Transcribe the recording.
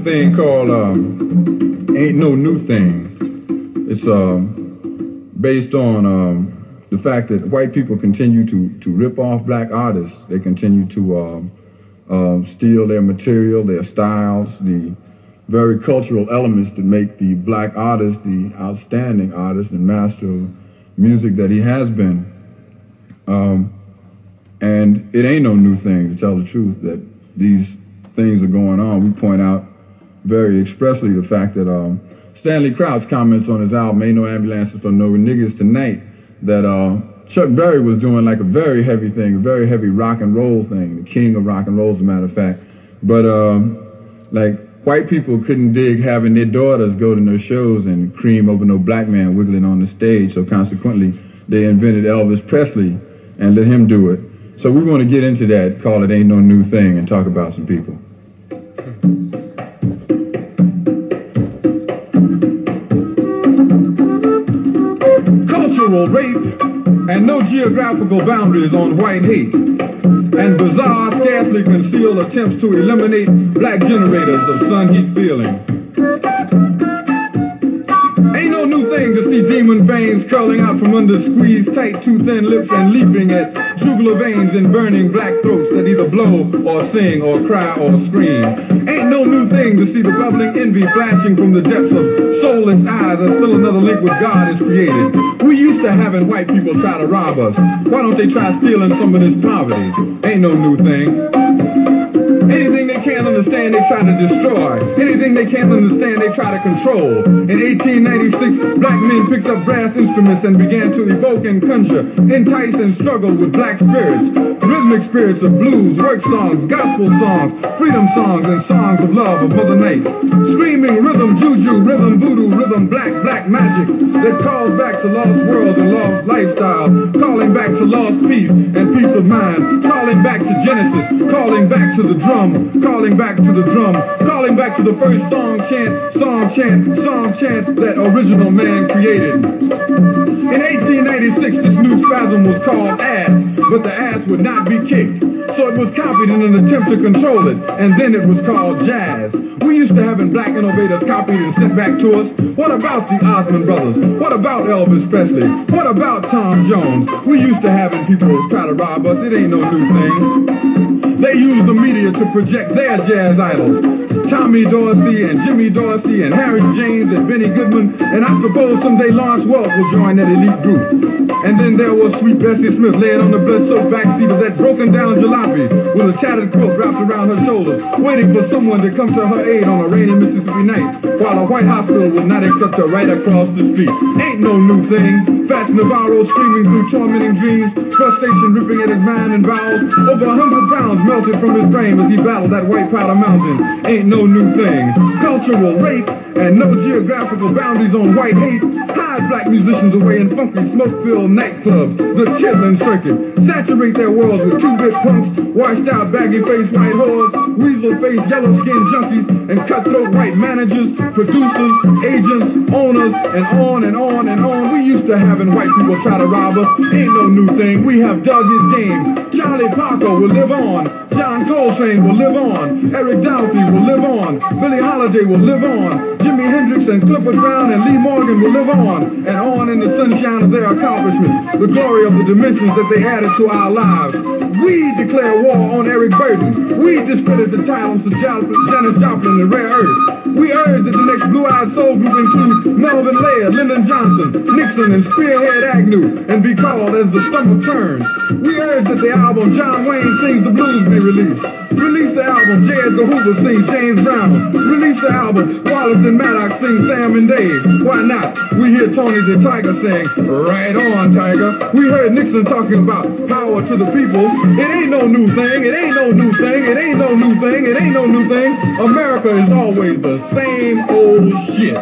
Thing called Ain't No New Thing. It's based on the fact that white people continue to rip off black artists. They continue to steal their material, their styles, the very cultural elements that make the black artist the outstanding artist and master of music that he has been. And it ain't no new thing, to tell the truth, that these things are going on. We point out very expressly the fact that Stanley Crouch comments on his album Ain't No Ambulances for No Niggas Tonight that Chuck Berry was doing like a very heavy thing, a very heavy rock and roll thing, the king of rock and roll as a matter of fact. But like white people couldn't dig having their daughters go to no shows and cream over no black man wiggling on the stage, so consequently they invented Elvis Presley and let him do it. So we want to get into that, call it Ain't No New Thing, and talk about some people. Cultural rape and no geographical boundaries on white hate, and bizarre, scarcely concealed attempts to eliminate black generators of sun heat feeling. Ain't no new thing to see demon veins curling out from under squeezed tight too thin lips and leaping at jugular veins in burning black throats that either blow or sing or cry or scream. Ain't no new thing to see the bubbling envy flashing from the depths of soulless eyes as still another link with God is created. We used to having white people try to rob us. Why don't they try stealing some of this poverty? Ain't no new thing. Anything they can't understand, they try to destroy. Anything they can't understand, they try to control. In 1896, black men picked up brass instruments and began to evoke and conjure, entice and struggle with black spirits, rhythmic spirits of blues, work songs, gospel songs, freedom songs, and songs of love of Mother Night. Screaming rhythm, juju, rhythm, voodoo, rhythm, black magic that calls back to lost worlds and lost lifestyle, calling back to lost peace and peace of mind, calling back to Genesis, calling back to the drum, calling back to the drum, calling back to the first song chant that original man created. In 1896, this new spasm was called ass, but the ass would not be kicked. So it was copied in an attempt to control it, and then it was called jazz. We used to having black innovators copied and sent back to us. What about the Osmond Brothers? What about Elvis Presley? What about Tom Jones? We used to having people try to rob us. It ain't no new thing. They use the media to project their jazz idols. Tommy Dorsey and Jimmy Dorsey and Harry James and Benny Goodman, and I suppose someday Lawrence Welk will join that elite group. And then there was sweet Bessie Smith laying on the blood-soaked backseat of that broken-down jalopy with a tattered quilt wrapped around her shoulders, waiting for someone to come to her aid on a rainy Mississippi night, while a white hospital would not accept her right across the street. Ain't no new thing. Fats Navarro screaming through tormenting dreams, frustration ripping at his mind and bowels. Over 100 pounds melted from his brain as he battled that white powder mountain. Ain't no new thing. Cultural rape and no geographical boundaries on white hate hide black musicians away in funky smoke-filled nightclubs, the chitlin' circuit. Saturate their worlds with two-bit punks, washed-out baggy-faced white whores, weasel-faced yellow-skinned junkies, and cutthroat white managers, producers, agents, owners, and on and on and on. We used to having white people try to rob us. Ain't no new thing. We have dug his game. Charlie Parker will live on. John Coltrane will live on. Eric Doughty will live on. Billie Holiday will live on. Jimi Hendrix and Clifford Brown and Lee Morgan will live on in the sunshine of their accomplishments, the glory of the dimensions that they added to our lives. We declare war on Eric Burden. We discredit the titles of Janis Joplin and Rare Earth. We urge that the next blue-eyed soul group include Melvin Laird, Lyndon Johnson, Nixon, and Spearhead Agnew, and be called as the stomach turns. We urge that the album John Wayne Sings the Blues be released. Release the album J. Edgar Hoover sings James Brown. Release the album Wallace and Maddox sing Sam and Dave. Why not? We hear Tony the Tiger saying, right on, Tiger. We heard Nixon talking about power to the people. It ain't no new thing. It ain't no new thing. It ain't no new thing. It ain't no new thing. America is always the same old shit.